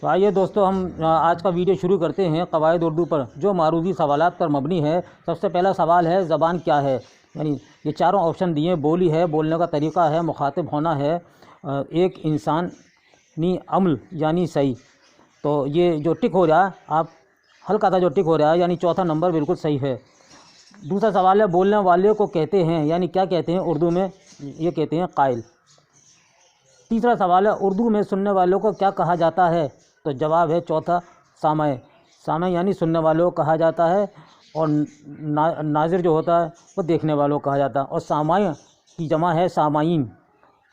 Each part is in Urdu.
تو آئیے دوستو ہم آج کا ویڈیو شروع کرتے ہیں قواعد اردو پر جو معروضی سوالات پر مبنی ہے۔ سب سے پہلا سوال ہے زبان کیا ہے؟ یعنی یہ چاروں آپشن دیے، بولی ہے، بولنے کا طریقہ ہے، مخاطب ہونا ہے، ایک انسانی عمل یعنی صحیح۔ تو یہ جو ٹک ہو رہا ہے، آپ ہلکا تھا جو ٹک ہو رہا ہے، یعنی چوتھا نمبر بالکل صحیح ہے۔ دوسرا سوال ہے بولنے والے کو کہتے ہیں، یعنی کیا کہتے ہیں اردو میں؟ یہ کہتے ہیں قائل۔ تیسرا سوال ہے اردو میں سننے والوں کو کیا کہا جاتا ہے؟ تو جواب ہے چوتھا سامع۔ سامع یعنی سننے والوں کو کہا جاتا ہے، اور ناظر جو ہوتا ہے وہ دیکھنے والوں کو کہا جاتا ہے، اور سامع کی جمع ہے سامعین۔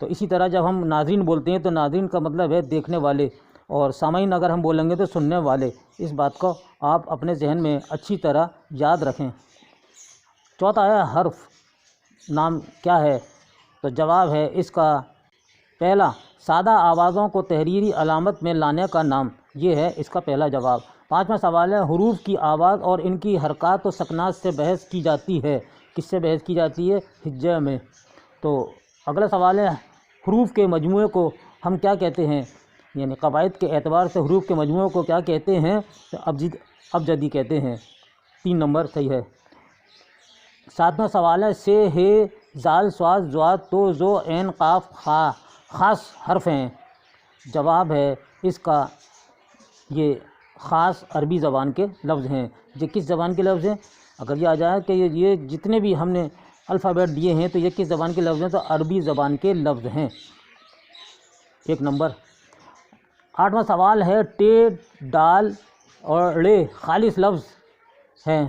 تو اسی طرح جب ہم ناظرین بولتے ہیں تو ناظرین کا مطلب ہے دیکھنے والے، اور سامعین اگر ہم بولیں گے تو سننے والے۔ اس بات کو آپ اپنے ذہن میں اچھی طرح یاد رکھیں۔ چوتھا ہے حرف نام کیا ہے؟ تو جواب ہے اس کا پہلا سادہ آوازوں کو تحریری علامت میں لانے کا نام، یہ ہے اس کا پہلا جواب۔ پانچواں سوال ہے حروف کی آواز اور ان کی حرکات و سکنات سے بحث کی جاتی ہے۔ کس سے بحث کی جاتی ہے؟ ہجے میں۔ تو اگلا سوال ہے حروف کے مجموعے کو ہم کیا کہتے ہیں؟ یعنی قواعد کے اعتبار سے حروف کے مجموعے کو کیا کہتے ہیں؟ تو ابجدی کہتے ہیں۔ 3 نمبر صحیح ہے۔ ساتواں سوال ہے سے، ہے، زال، صاد، ضاد، تو، زو، عین، قاف، خا خاص حرف ہیں۔ جواب ہے اس کا یہ خاص عربی زبان کے لفظ ہیں۔ یہ کس زبان کے لفظ ہیں؟ اگر یہ آ جائے کہ یہ جتنے بھی ہم نے الفابیٹ دیے ہیں تو یہ کس زبان کے لفظ ہیں؟ تو عربی زبان کے لفظ ہیں۔ 1 نمبر۔ 8واں سوال ہے ٹے، ڈال اور ڑے خالص لفظ ہیں،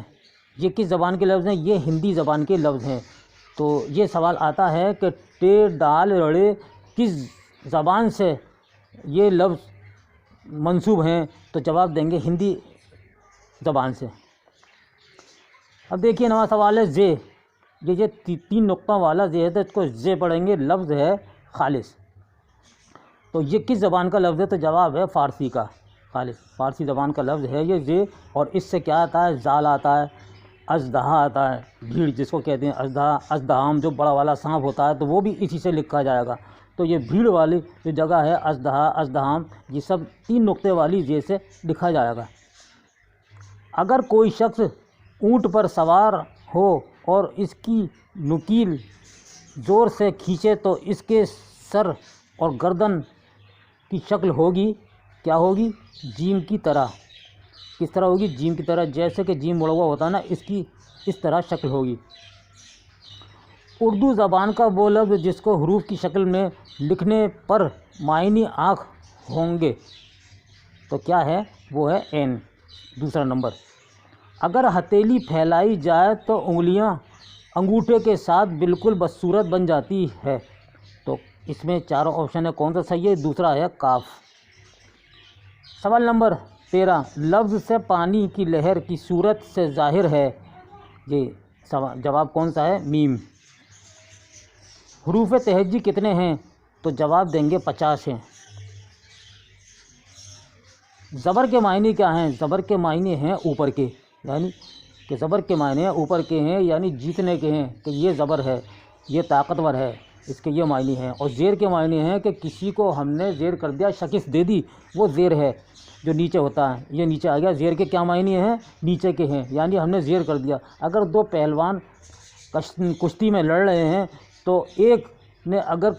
یہ کس زبان کے لفظ ہیں؟ یہ ہندی زبان کے لفظ ہیں۔ تو یہ سوال آتا ہے کہ ٹے، ڈال، ڑے کس زبان سے یہ لفظ منسوب ہیں؟ تو جواب دیں گے ہندی زبان سے۔ اب دیکھیے 9واں سوال ہے زے، یہ 3 نقطوں والا زے ہے تو اس کو زے پڑھیں گے، لفظ ہے خالص۔ تو یہ کس زبان کا لفظ ہے؟ تو جواب ہے فارسی کا، خالص فارسی زبان کا لفظ ہے یہ زے۔ اور اس سے کیا آتا ہے؟ زال آتا ہے، اژدہا آتا ہے، بھیڑ جس کو کہتے ہیں اژدہا، اژدہام جو بڑا والا سانپ ہوتا ہے تو وہ بھی اسی سے لکھا جائے گا۔ تو یہ بھیڑ والی جو جگہ ہے اژدہا، اژدہام، یہ سب 3 نقطے والی زے سے لکھا جائے گا۔ اگر کوئی شخص اونٹ پر سوار ہو اور اس کی نکیل زور سے کھینچے تو اس کے سر اور گردن کی شکل ہوگی کیا ہوگی؟ جیم کی طرح۔ کس طرح ہوگی؟ جیم کی طرح، جیسے کہ جیم مڑا ہوا ہوتا ہے نا، اس کی اس طرح شکل ہوگی۔ اردو زبان کا وہ لفظ جس کو حروف کی شکل میں لکھنے پر معنی آنکھ ہوں گے تو کیا ہے؟ وہ ہے عین، دوسرا نمبر۔ اگر ہتھیلی پھیلائی جائے تو انگلیاں انگوٹھے کے ساتھ بالکل بدصورت بن جاتی ہے۔ تو اس میں چاروں آپشن ہے، کون سا صحیح ہے؟ دوسرا ہے کاف۔ سوال نمبر 13 لفظ سے پانی کی لہر کی صورت سے ظاہر ہے، یہ جواب کون سا ہے؟ میم۔ حروف تہجی کتنے ہیں؟ تو جواب دیں گے 50 ہیں۔ زبر کے معنی کیا ہیں؟ زبر کے معنی ہیں اوپر کے، یعنی کہ زبر کے معنی ہیں اوپر کے ہیں، یعنی جیتنے کے ہیں، کہ یہ زبر ہے، یہ طاقتور ہے، اس کے یہ معنی ہیں۔ اور زیر کے معنی ہیں کہ کسی کو ہم نے زیر کر دیا، شکست دے دی، وہ زیر ہے جو نیچے ہوتا ہے، یہ نیچے آ گیا۔ زیر کے کیا معنی ہیں؟ نیچے کے ہیں، یعنی ہم نے زیر کر دیا۔ اگر 2 پہلوان کشتی میں لڑ رہے ہیں تو ایک نے اگر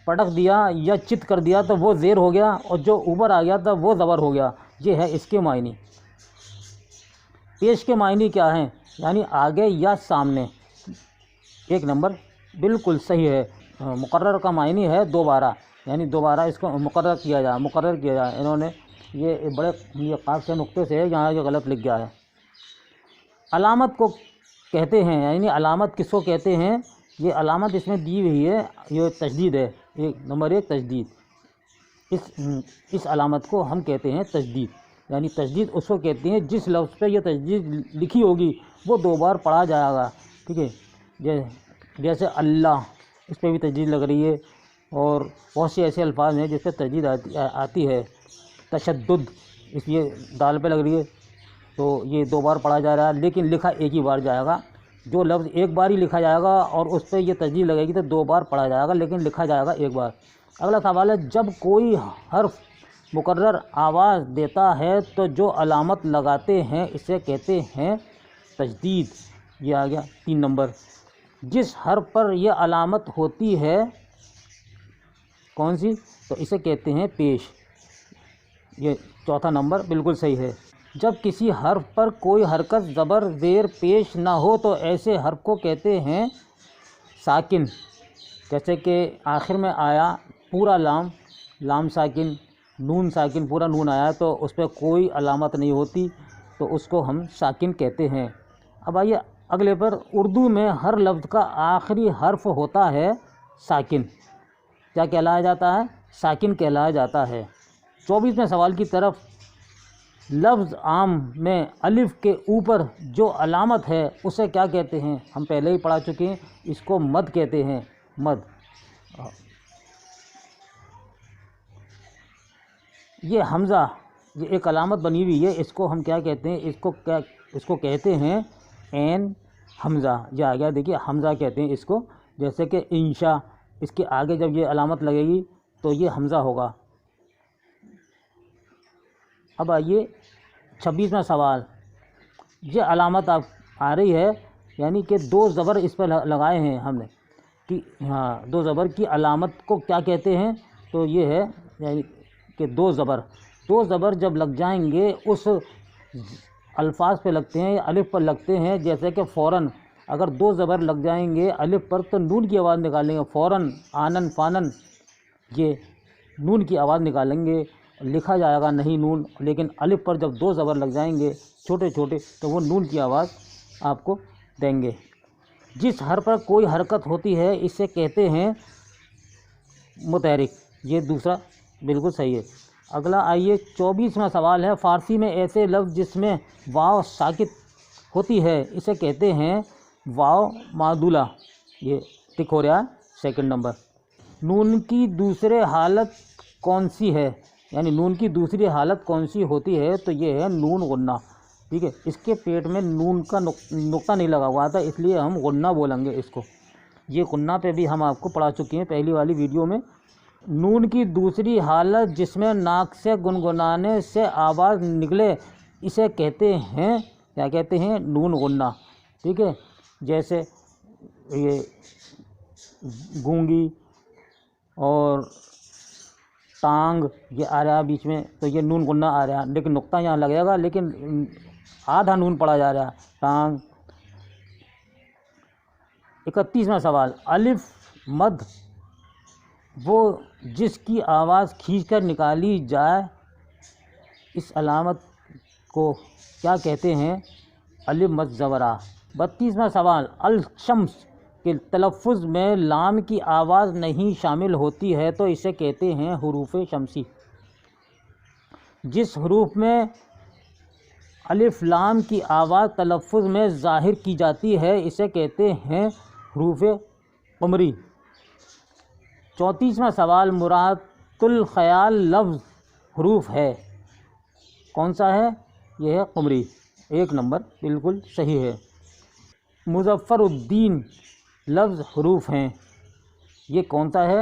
پٹک دیا یا چت کر دیا تو وہ زیر ہو گیا، اور جو اوپر آ گیا تو وہ زبر ہو گیا، یہ ہے اس کے معنی۔ پیش کے معنی کیا ہیں؟ یعنی آگے یا سامنے۔ 1 نمبر بالکل صحیح ہے۔ مقرر کا معنی ہے دوبارہ، یعنی دوبارہ اس کو مقرر کیا جائے۔ انہوں نے یہ بڑے یہ قاف سے نقطے سے یہاں یہ غلط لکھ گیا ہے۔ علامت کو کہتے ہیں، یعنی علامت کس کو کہتے ہیں؟ یہ علامت اس میں دی ہوئی ہے، یہ تشدید ہے۔ 1 نمبر 1 تشدید، اس علامت کو ہم کہتے ہیں تشدید، یعنی تشدید اس کو کہتے ہیں جس لفظ پہ یہ تشدید لکھی ہوگی وہ 2 بار پڑھا جائے گا، ٹھیک ہے؟ جیسے اللہ، اس پہ بھی تشدید لگ رہی ہے، اور بہت سے ایسے الفاظ ہیں جس پہ تشدید آتی ہے۔ تشدد، اس لیے دال پہ لگ رہی ہے تو یہ 2 بار پڑھا جا رہا ہے، لیکن لکھا ایک ہی بار جائے گا۔ جو لفظ ایک بار ہی لکھا جائے گا اور اس پہ یہ تشدید لگے گی تو 2 بار پڑھا جائے گا، لیکن لکھا جائے گا ایک بار۔ اگلا سوال ہے جب کوئی حرف مقرر آواز دیتا ہے تو جو علامت لگاتے ہیں اسے کہتے ہیں تجدید۔ یہ آ گیا 3 نمبر۔ جس حرف پر یہ علامت ہوتی ہے کون سی، تو اسے کہتے ہیں پیش۔ یہ 4تھا نمبر بالکل صحیح ہے۔ جب کسی حرف پر کوئی حرکت زبر زیر پیش نہ ہو تو ایسے حرف کو کہتے ہیں ساکن۔ جیسے کہ آخر میں آیا پورا لام ساکن، نون ساکن، پورا نون آیا تو اس پہ کوئی علامت نہیں ہوتی تو اس کو ہم ساکن کہتے ہیں۔ اب آئیے اگلے پر، اردو میں ہر لفظ کا آخری حرف ہوتا ہے ساکن۔ کیا کہلایا جاتا ہے؟ ساکن کہلایا جاتا ہے۔ 24ویں سوال کی طرف، لفظ عام میں الف کے اوپر جو علامت ہے اسے کیا کہتے ہیں؟ ہم پہلے ہی پڑھا چکے ہیں، اس کو مد کہتے ہیں، مد۔ یہ حمزہ، یہ ایک علامت بنی ہوئی ہے، اس کو ہم کیا کہتے ہیں؟ اس کو کہتے ہیں عین حمزہ۔ یہ آ گیا، دیکھیے حمزہ کہتے ہیں اس کو۔ جیسے کہ انشاء، اس کے آگے جب یہ علامت لگے گی تو یہ حمزہ ہوگا۔ اب آئیے 26واں سوال، یہ علامت آپ آ رہی ہے، یعنی کہ 2 زبر اس پہ لگائے ہیں ہم نے کہ ہاں 2 زبر کی علامت کو کیا کہتے ہیں؟ تو یہ ہے یعنی کہ 2 زبر جب لگ جائیں گے اس الفاظ پہ لگتے ہیں یا الف پر لگتے ہیں، جیسے کہ فوراً اگر 2 زبر لگ جائیں گے الف پر تو نون کی آواز نکالیں گے، فوراً، آنن، فانن، یہ نون کی آواز نکالیں گے، لکھا جائے گا نہیں نون، لیکن الف پر جب 2 زبر لگ جائیں گے چھوٹے چھوٹے تو وہ نون کی آواز آپ کو دیں گے۔ جس حرف پر کوئی حرکت ہوتی ہے اسے کہتے ہیں متحرک۔ یہ دوسرا بالکل صحیح ہے۔ اگلا آئیے 24واں سوال ہے، فارسی میں ایسے لفظ جس میں واو ساکت ہوتی ہے اسے کہتے ہیں واو معدولہ۔ یہ ٹک ہو رہا ہے 2 نمبر۔ نون کی دوسری حالت کون سی ہے؟ یعنی نون کی دوسری حالت کون سی ہوتی ہے؟ تو یہ ہے نون غنہ۔ ٹھیک ہے، اس کے پیٹ میں نون کا نقطہ نہیں لگا ہوا تھا، اس لیے ہم غنہ بولیں گے اس کو۔ یہ غنہ پہ بھی ہم آپ کو پڑھا چکے ہیں پہلی والی ویڈیو میں۔ نون کی دوسری حالت جس میں ناک سے گنگنانے سے آواز نکلے اسے کہتے ہیں، کیا کہتے ہیں؟ نون غنہ۔ ٹھیک ہے، جیسے یہ گونگی اور ٹانگ، یہ آ رہا ہے بیچ میں تو یہ نون غنہ آ رہا ہے، لیکن نقطہ یہاں لگے گا، لیکن آدھا نون پڑھا جا رہا ہے، ٹانگ۔ 31واں سوال، الف مد وہ جس کی آواز کھینچ کر نکالی جائے اس علامت کو کیا کہتے ہیں؟ الف مد زبرہ۔ 32واں سوال، الشمس کے تلفظ میں لام کی آواز نہیں شامل ہوتی ہے تو اسے کہتے ہیں حروف شمسی۔ جس حروف میں الف لام کی آواز تلفظ میں ظاہر کی جاتی ہے اسے کہتے ہیں حروف قمری۔ 34واں سوال، مراد الخیال لفظ حروف ہے، کون سا ہے؟ یہ ہے قمری۔ 1 نمبر بالکل صحیح ہے۔ مظفر الدین لفظ حروف ہیں، یہ کون سا ہے؟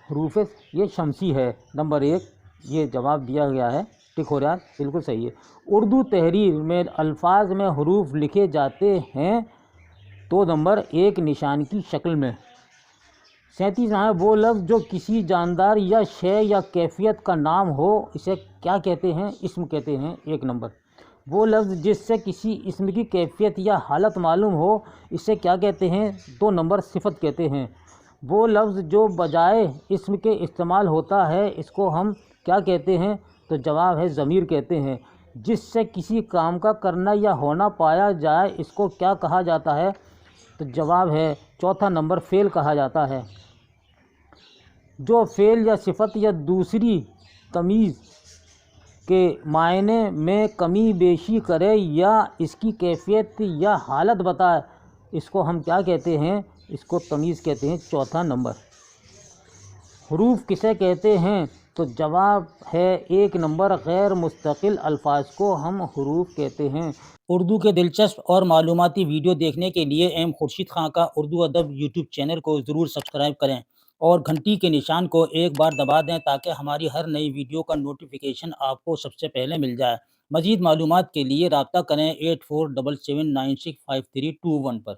حروف، یہ شمسی ہے۔ نمبر 1 یہ جواب دیا گیا ہے، ٹک ہو رہا ہے، بالکل صحیح ہے۔ اردو تحریر میں الفاظ میں حروف لکھے جاتے ہیں 2 نمبر 1 نشان کی شکل میں۔ 37واں ہے، وہ لفظ جو کسی جاندار یا شے یا کیفیت کا نام ہو اسے کیا کہتے ہیں؟ اسم کہتے ہیں۔ 1 نمبر، وہ لفظ جس سے کسی اسم کی کیفیت یا حالت معلوم ہو اسے کیا کہتے ہیں؟ 2 نمبر صفت کہتے ہیں۔ وہ لفظ جو بجائے اسم کے استعمال ہوتا ہے اس کو ہم کیا کہتے ہیں؟ تو جواب ہے ضمیر کہتے ہیں۔ جس سے کسی کام کا کرنا یا ہونا پایا جائے اس کو کیا کہا جاتا ہے؟ تو جواب ہے 4 نمبر فعل کہا جاتا ہے۔ جو فعل یا صفت یا دوسری تمیز کے معنی میں کمی بیشی کرے یا اس کی کیفیت یا حالت بتائے اس کو ہم کیا کہتے ہیں؟ اس کو تمیز کہتے ہیں۔ 4 نمبر، حروف کسے کہتے ہیں؟ تو جواب ہے 1 نمبر غیر مستقل الفاظ کو ہم حروف کہتے ہیں۔ اردو کے دلچسپ اور معلوماتی ویڈیو دیکھنے کے لیے ایم خورشید خان کا اردو ادب یوٹیوب چینل کو ضرور سبسکرائب کریں اور گھنٹی کے نشان کو ایک بار دبا دیں تاکہ ہماری ہر نئی ویڈیو کا نوٹیفیکیشن آپ کو سب سے پہلے مل جائے۔ مزید معلومات کے لیے رابطہ کریں 8477965321 پر۔